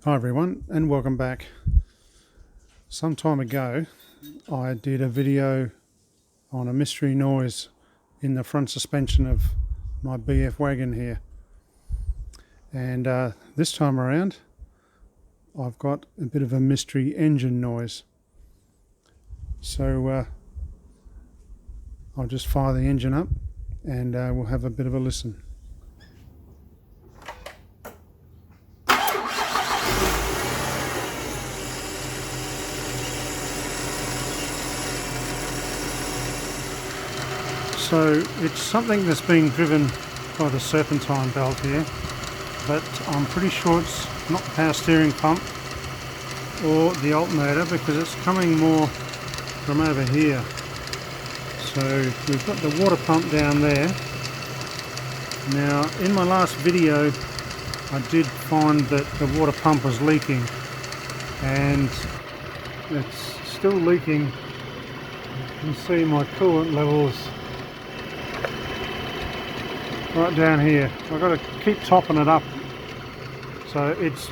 Hi everyone and welcome back. Some time ago I did a video on a mystery noise in the front suspension of my BF wagon here, and this time around I've got a bit of a mystery engine noise. So I'll just fire the engine up and we'll have a bit of a listen. So it's something that's being driven by the serpentine belt here, but I'm pretty sure it's not the power steering pump or the alternator because it's coming more from over here. So we've got the water pump down there. Now in my last video I did find that the water pump was leaking, and it's still leaking. You can see my coolant levels right down here. I've got to keep topping it up. So it's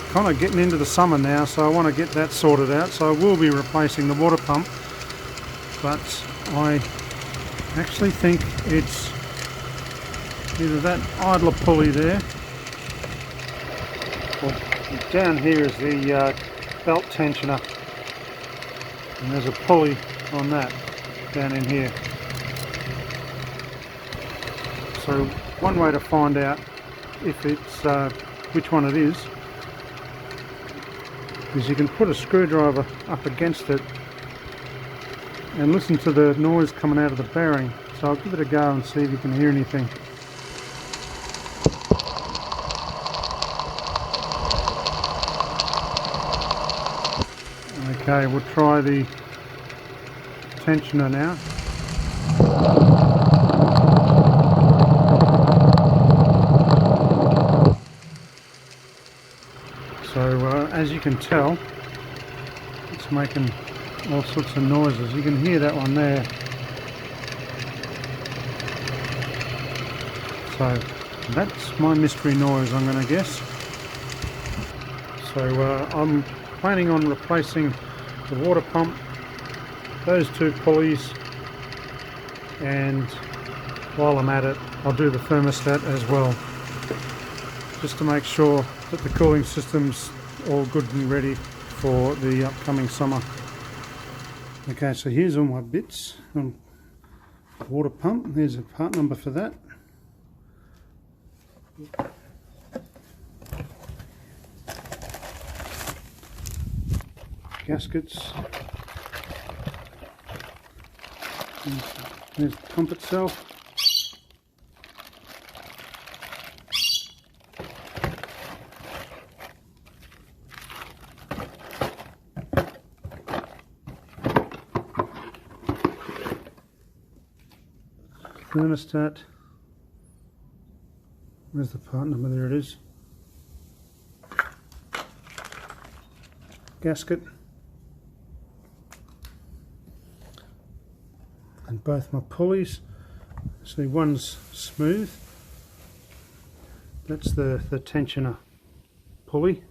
kind of getting into the summer now, so I want to get that sorted out. So I will be replacing the water pump, but I actually think it's either that idler pulley there, or down here is the belt tensioner, and there's a pulley on that down in here. So one way to find out if it's which one it is you can put a screwdriver up against it and listen to the noise coming out of the bearing. So I'll give it a go and see if you can hear anything. Okay, we'll try the tensioner now. So as you can tell, it's making all sorts of noises. You can hear that one there. So that's my mystery noise, I'm going to guess. So I'm planning on replacing the water pump, those two pulleys, and while I'm at it I'll do the thermostat as well, just to make sure that the cooling system's all good and ready for the upcoming summer. Okay, so here's all my bits on the water pump. There's a part number for that. Gaskets. There's the pump itself. Thermostat. Where's the part number? There it is. Gasket. And both my pulleys. See, one's smooth. That's the tensioner pulley.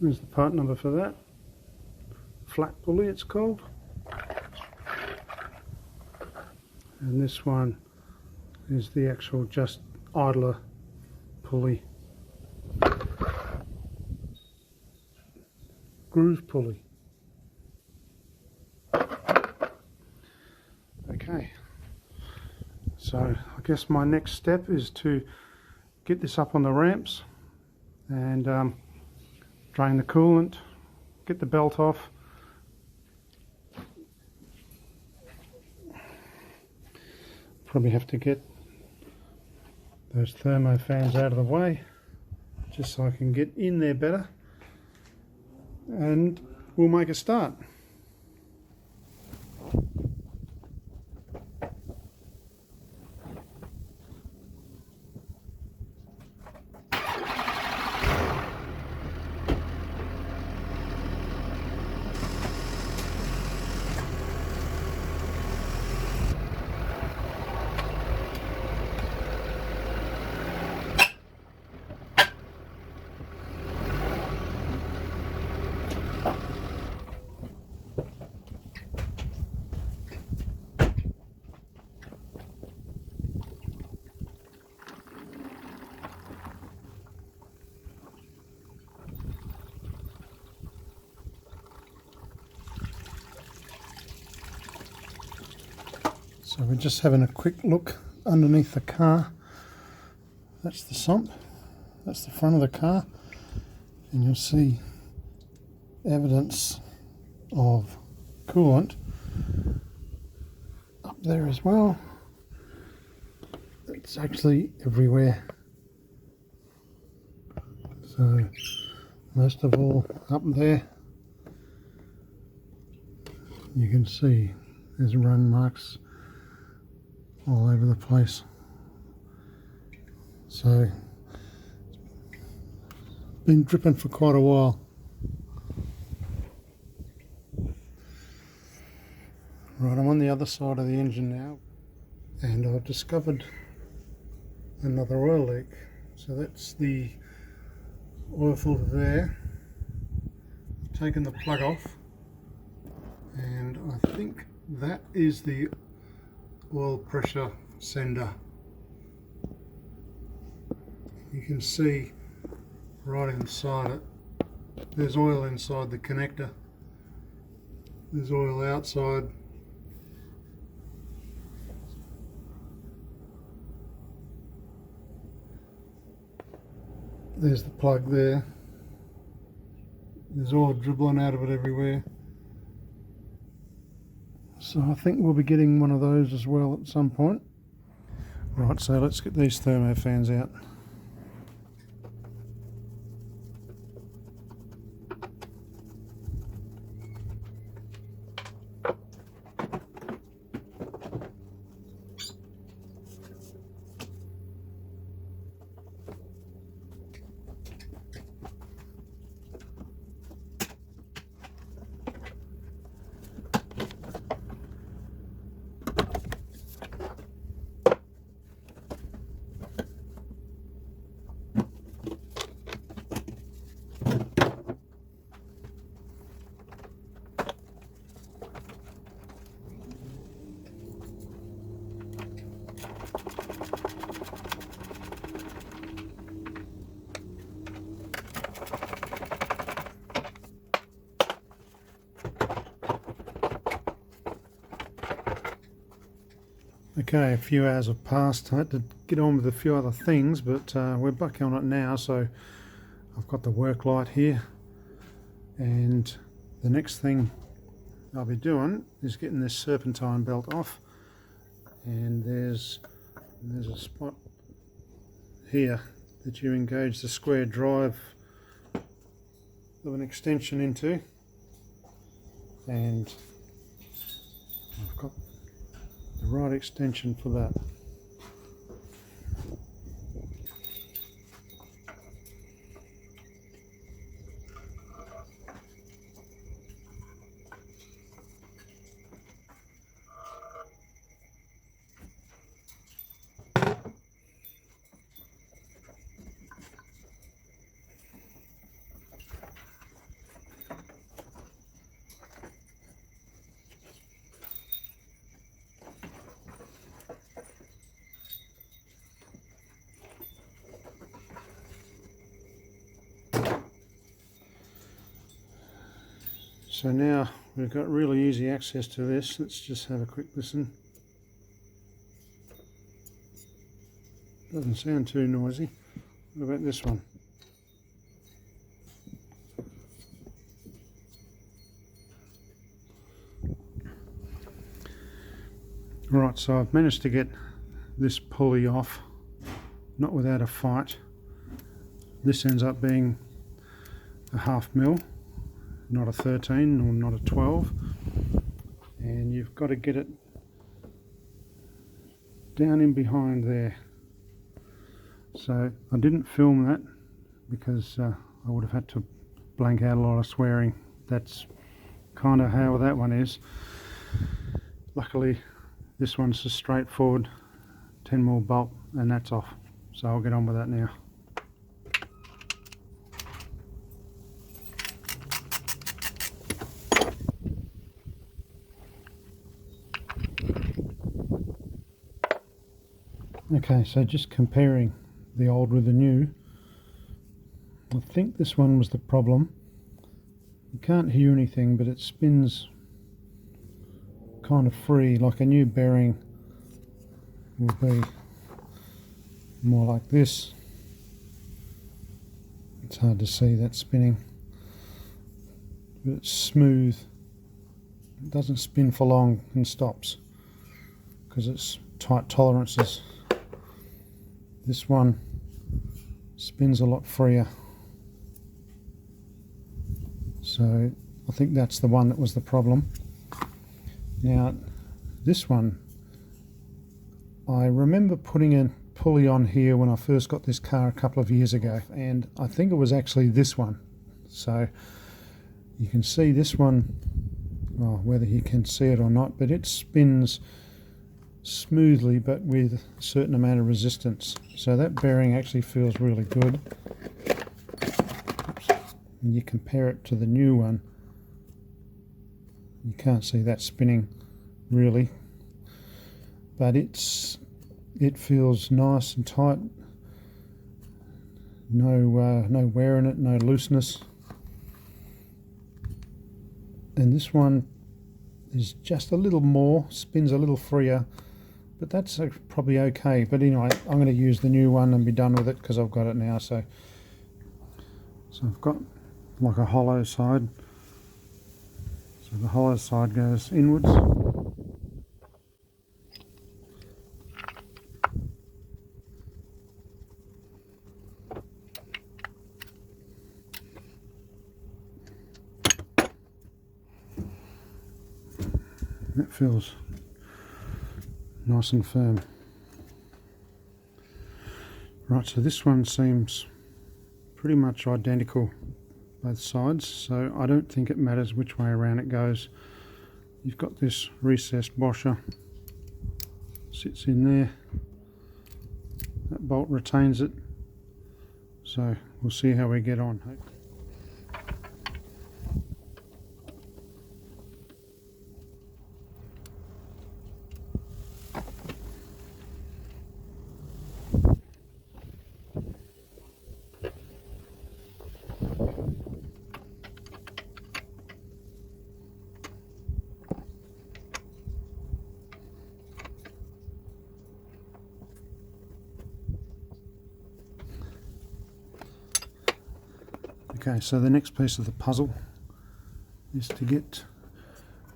There's the part number for that. Flat pulley it's called. And this one is the actual just idler pulley. Groove pulley. Okay, so I guess my next step is to get this up on the ramps and drain the coolant, get the belt off. Probably have to get those thermo fans out of the way just so I can get in there better, and we'll make a start. So we're just having a quick look underneath the car. That's the sump, that's the front of the car, and you'll see evidence of coolant up there as well. It's actually everywhere. So most of all up there, you can see there's run marks all over the place. So it's been dripping for quite a while. Right, I'm on the other side of the engine now, and I've discovered another oil leak. So that's the oil filter there. I've taken the plug off, and I think that is the oil pressure sender. You can see right inside it, there's oil inside the connector, there's oil outside. There's the plug there. There's oil dribbling out of it everywhere. So I think we'll be getting one of those as well at some point. Right, so let's get these thermo fans out. Okay, a few hours have passed. I had to get on with a few other things, but we're back on it now. So I've got the work light here, and the next thing I'll be doing is getting this serpentine belt off. And there's a spot here that you engage the square drive of an extension into, and I've got the right extension for that. So now we've got really easy access to this. Let's just have a quick listen. Doesn't sound too noisy. What about this one? Right, so I've managed to get this pulley off, not without a fight. This ends up being a 1/2 mil. Not a 13 or not a 12, and you've got to get it down in behind there. So I didn't film that because I would have had to blank out a lot of swearing. That's kind of how that one is. Luckily this one's a straightforward 10mm bolt, and that's off, so I'll get on with that now. Okay, so just comparing the old with the new, I think this one was the problem. You can't hear anything, but it spins kind of free, like a new bearing will be more like this. It's hard to see that spinning, but it's smooth. It doesn't spin for long and stops because it's tight tolerances. This one spins a lot freer. So I think that's the one that was the problem. Now this one, I remember putting a pulley on here when I first got this car a couple of years ago, and I think it was actually this one. So you can see this one, well, whether you can see it or not, but it spins smoothly but with a certain amount of resistance. So that bearing actually feels really good. Oops. And you compare it to the new one, you can't see that spinning really, but it feels nice and tight. No wear in it, no looseness. And this one is just a little more, spins a little freer, but that's probably okay. But anyway, I'm going to use the new one and be done with it because I've got it now. So I've got like a hollow side. So the hollow side goes inwards. That feels nice and firm. Right, so this one seems pretty much identical both sides, so I don't think it matters which way around it goes. You've got this recessed washer, sits in there, that bolt retains it, so we'll see how we get on. Okay, so the next piece of the puzzle is to get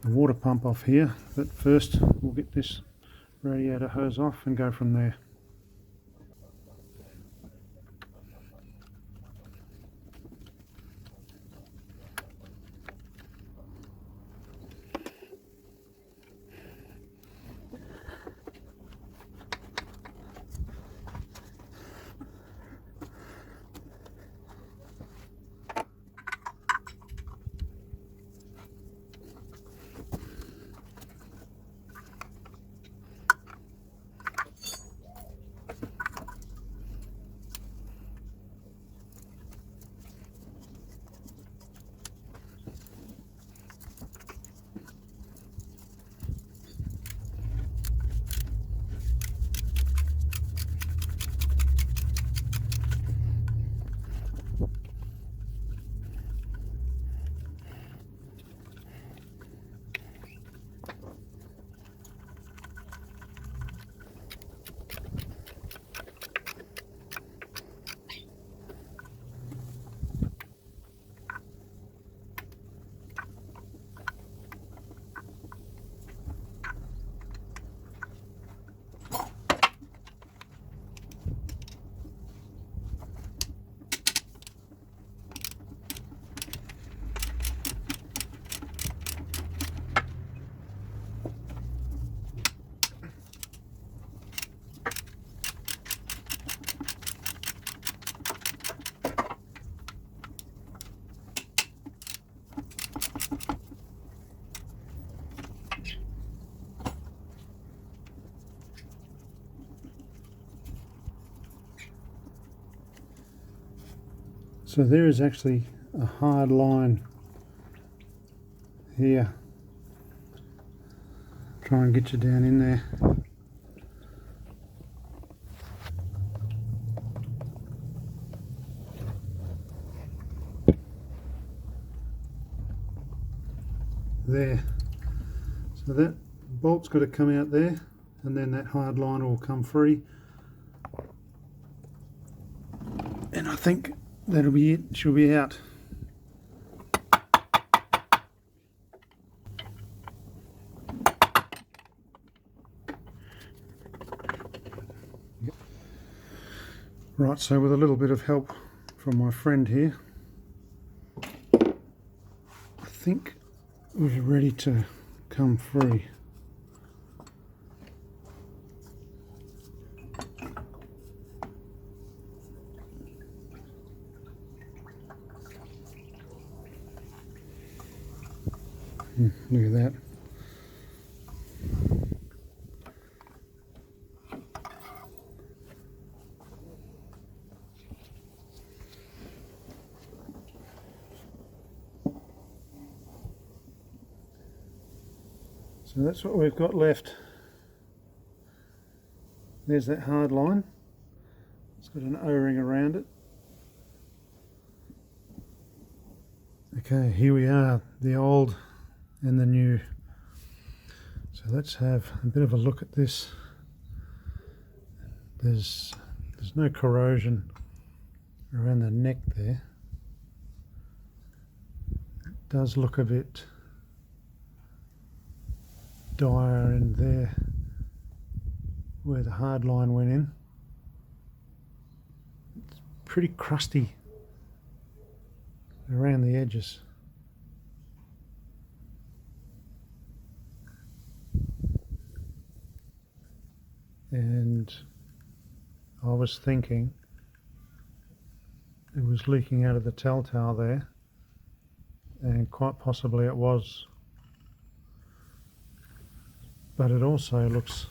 the water pump off here, but first we'll get this radiator hose off and go from there. So there is actually a hard line here. Try and get you down in there. There. So that bolt's got to come out there and then that hard line will come free. And I think that'll be it. She'll be out. Right, so with a little bit of help from my friend here, I think we're ready to come free. Look at that. So that's what we've got left. There's that hard line. It's got an O-ring around it. Okay, here we are, the old and the new. So let's have a bit of a look at this. There's no corrosion around the neck there. It does look a bit dire in there where the hard line went in. It's pretty crusty around the edges. And I was thinking it was leaking out of the telltale there, and quite possibly it was. But it also looks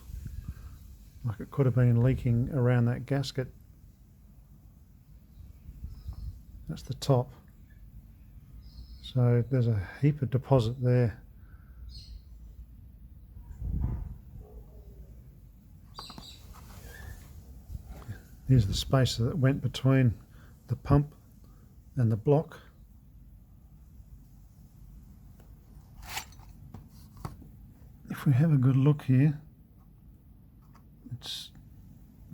like it could have been leaking around that gasket. That's the top. So there's a heap of deposit there. Here's the space that went between the pump and the block. If we have a good look here, it's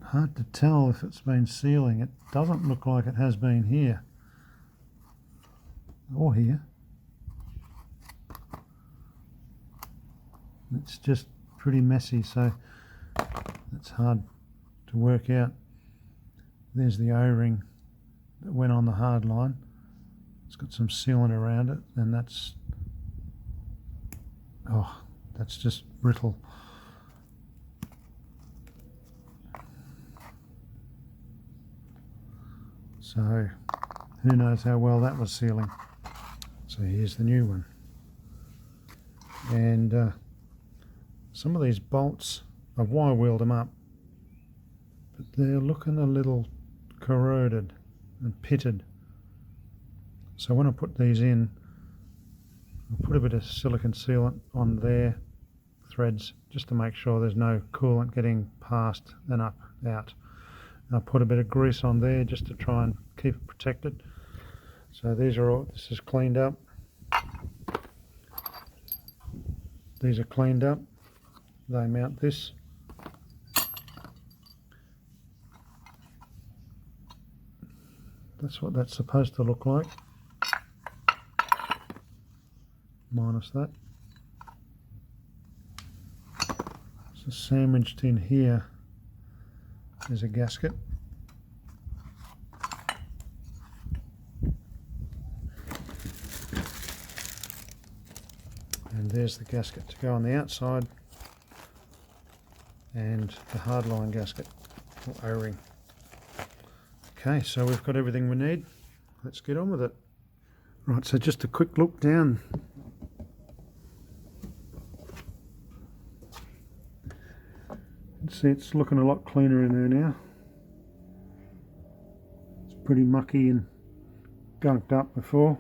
hard to tell if it's been sealing. It doesn't look like it has been here or here. It's just pretty messy, so it's hard to work out. There's the O-ring that went on the hard line. It's got some sealant around it, and that's just brittle. So who knows how well that was sealing. So here's the new one. And some of these bolts, I've wire wheeled them up, but they're looking a little corroded and pitted. So when I put these in, I'll put a bit of silicone sealant on their threads just to make sure there's no coolant getting past and out. And I'll put a bit of grease on there just to try and keep it protected. So these are all, this is cleaned up. These are cleaned up. They mount this. That's what that's supposed to look like, minus that. So sandwiched in here is a gasket. And there's the gasket to go on the outside, and the hardline gasket, or O-ring. Okay, so we've got everything we need. Let's get on with it. Right, so just a quick look down. You can see it's looking a lot cleaner in there now. It's pretty mucky and gunked up before.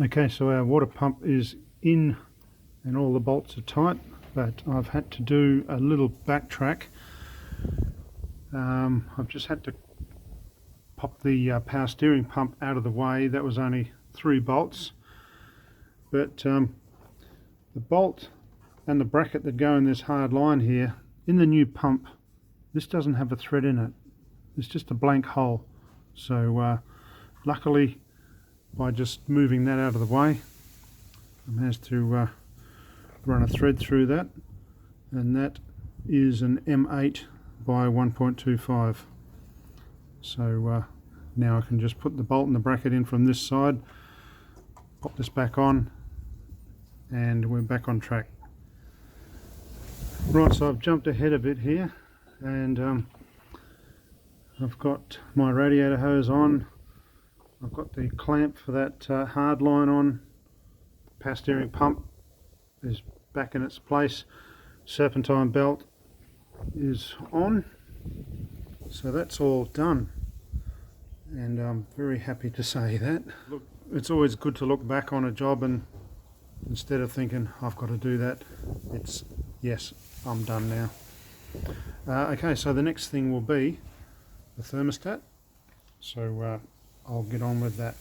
Okay, so our water pump is in and all the bolts are tight, but I've had to do a little backtrack. I've just had to pop the power steering pump out of the way. That was only 3 bolts, but the bolt and the bracket that go in this hard line here, in the new pump, this doesn't have a thread in it. It's just a blank hole. So luckily, by just moving that out of the way, I managed to run a thread through that, and that is an M8 by 1.25. So now I can just put the bolt and the bracket in from this side, pop this back on, and we're back on track. Right, so I've jumped ahead a bit here, and I've got my radiator hose on. I've got the clamp for that hard line on. Power steering pump is back in its place. Serpentine belt is on. So that's all done. And I'm very happy to say that. Look, it's always good to look back on a job and instead of thinking I've got to do that, it's yes, I'm done now. Okay, so the next thing will be the thermostat. So I'll get on with that.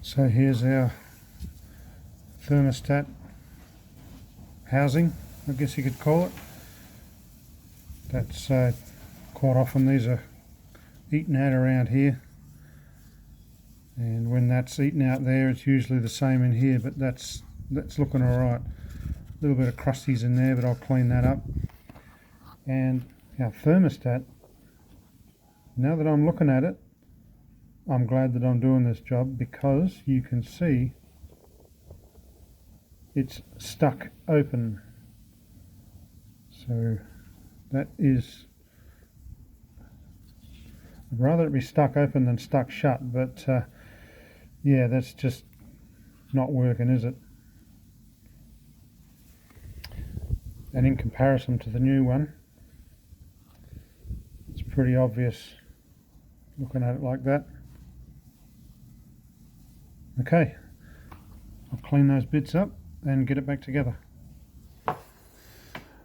So here's our thermostat housing, I guess you could call it. That's quite often these are eaten out around here, and when that's eaten out there, it's usually the same in here, but that's looking alright. A little bit of crusties in there, but I'll clean that up. And our thermostat, now that I'm looking at it, I'm glad that I'm doing this job, because you can see it's stuck open. So that is, I'd rather it be stuck open than stuck shut, but yeah, that's just not working, is it? And in comparison to the new one, it's pretty obvious looking at it like that. Okay, I'll clean those bits up and get it back together.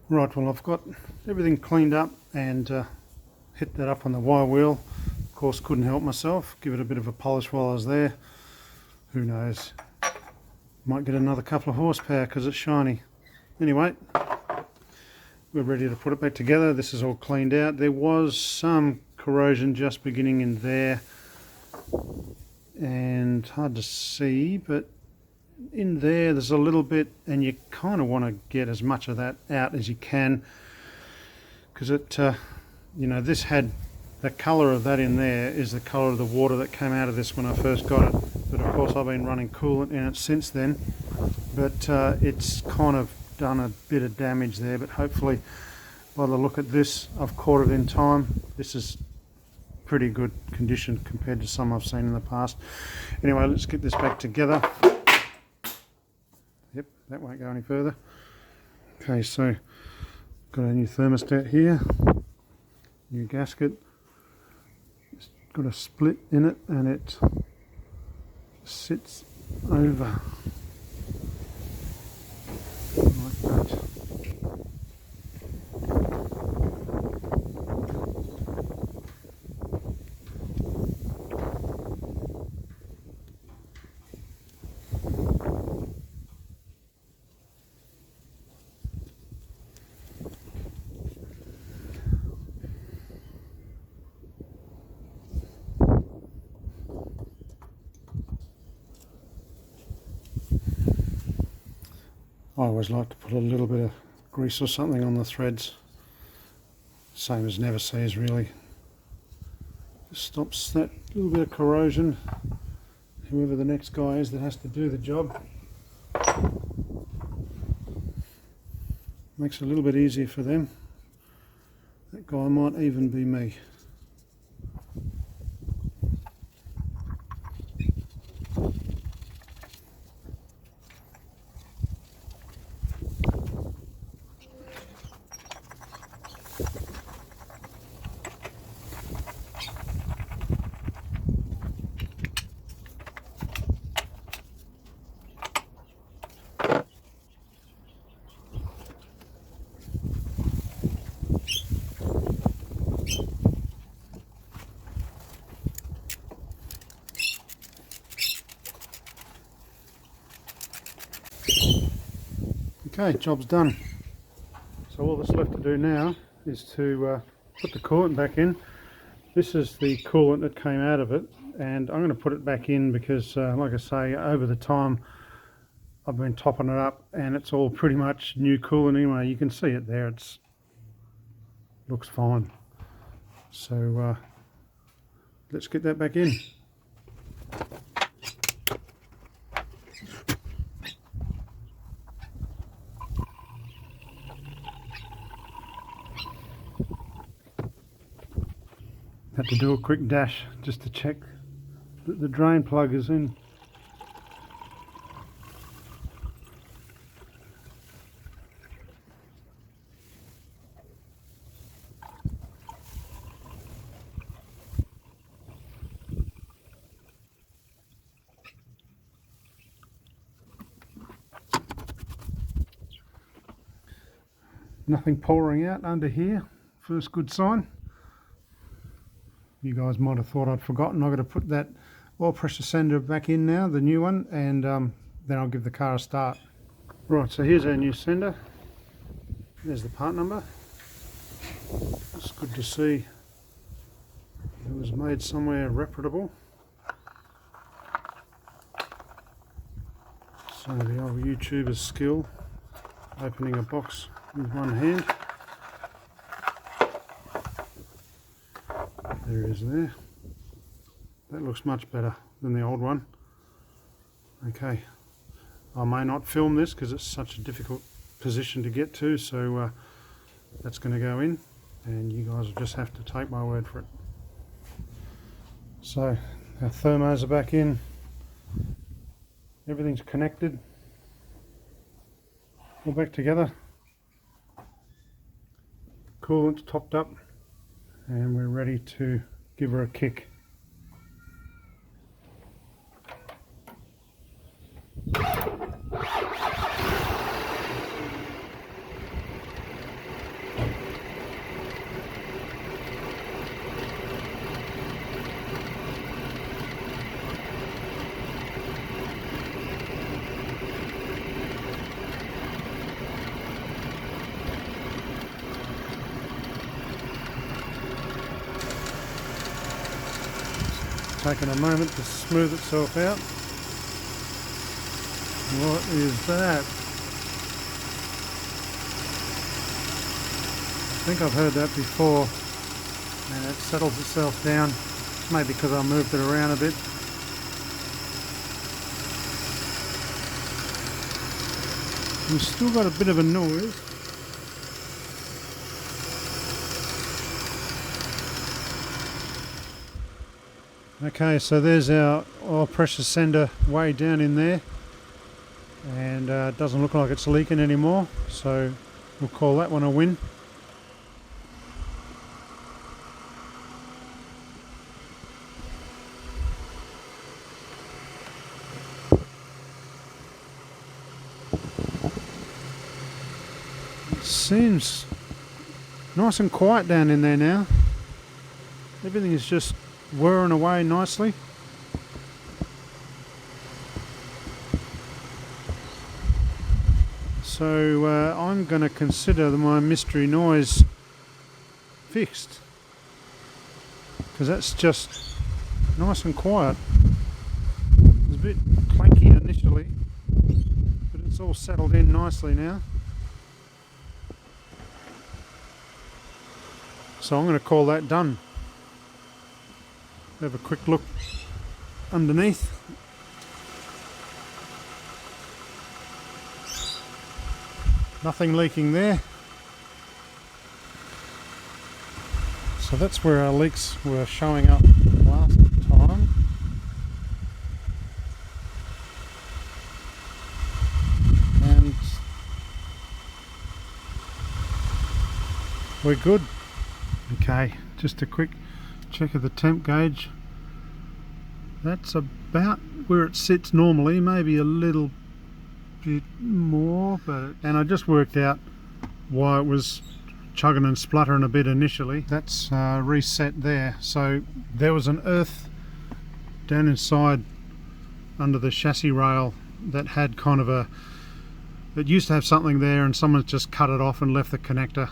Right, well, I've got everything cleaned up and hit that up on the wire wheel. Of course, couldn't help myself, give it a bit of a polish while I was there. Who knows, might get another couple of horsepower because it's shiny. Anyway, we're ready to put it back together. This is all cleaned out. There was some corrosion just beginning in there, and hard to see, but in there's a little bit, and you kind of want to get as much of that out as you can, because it you know, this had the color of that in there is the color of the water that came out of this when I first got it, but of course I've been running coolant in it since then, but it's kind of done a bit of damage there. But hopefully, by the look at this, I've caught it in time. This is pretty good condition compared to some I've seen in the past. Anyway, let's get this back together. Yep, that won't go any further. Okay, so got a new thermostat here, new gasket. It's got a split in it and it sits over like that. I always like to put a little bit of grease or something on the threads, same as never sees really. Just stops that little bit of corrosion, whoever the next guy is that has to do the job. Makes it a little bit easier for them. That guy might even be me. Okay, job's done. So all that's left to do now is to put the coolant back in. This is the coolant that came out of it, and I'm going to put it back in because like I say, over the time I've been topping it up and it's all pretty much new coolant anyway. You can see it there, it's looks fine. So let's get that back in. Had to do a quick dash just to check that the drain plug is in. Nothing pouring out under here, first good sign. You guys might have thought I'd forgotten. I've got to put that oil pressure sender back in now, the new one, and then I'll give the car a start. Right, so here's our new sender. There's the part number. It's good to see it was made somewhere reputable. So the old YouTuber's skill, opening a box with one hand. There it is there. That looks much better than the old one. Okay, I may not film this because it's such a difficult position to get to, so that's going to go in and you guys will just have to take my word for it. So our thermos are back in, everything's connected, all back together, coolant's topped up, and we're ready to give her a kick. Taking a moment to smooth itself out. What is that? I think I've heard that before, and it settles itself down. Maybe because I moved it around a bit. We've still got a bit of a noise. Okay, so there's our oil pressure sender way down in there, and it doesn't look like it's leaking anymore, so we'll call that one a win. It seems nice and quiet down in there now. Everything is just whirring away nicely. So I'm going to consider my mystery noise fixed, because that's just nice and quiet. It was a bit clanky initially, but it it's all settled in nicely now. So I'm going to call that done. Have a quick look underneath. Nothing leaking there. So that's where our leaks were showing up last time. And we're good. Okay, just a quick check of the temp gauge. That's about where it sits normally, maybe a little bit more, and I just worked out why it was chugging and spluttering a bit initially. That's reset there. So there was an earth down inside under the chassis rail that had kind of it used to have something there, and someone's just cut it off and left the connector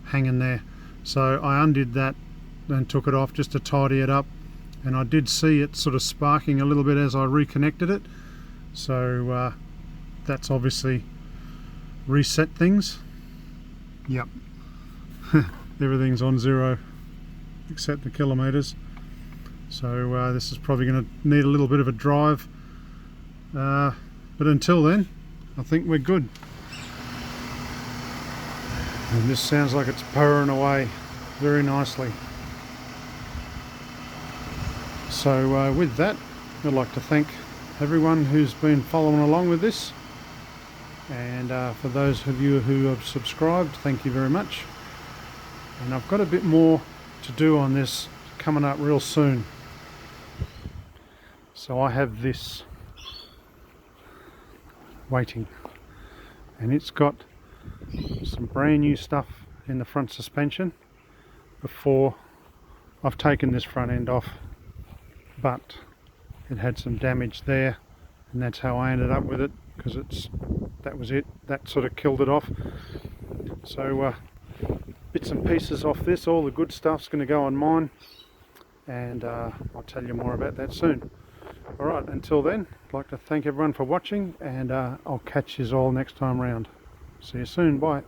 hanging there. So I undid that and took it off just to tidy it up, and I did see it sort of sparking a little bit as I reconnected it. So that's obviously reset things. Yep. Everything's on 0 except the kilometers. So this is probably going to need a little bit of a drive, but until then I think we're good. And this sounds like it's purring away very nicely. So with that, I'd like to thank everyone who's been following along with this, and for those of you who have subscribed, thank you very much. And I've got a bit more to do on this coming up real soon. So I have this waiting, and it's got some brand new stuff in the front suspension before I've taken this front end off, but it had some damage there, and that's how I ended up with it, because that was it, that sort of killed it off. So bits and pieces off this, all the good stuff's going to go on mine, and I'll tell you more about that soon. Alright, until then, I'd like to thank everyone for watching, and I'll catch you all next time round. See you soon, bye.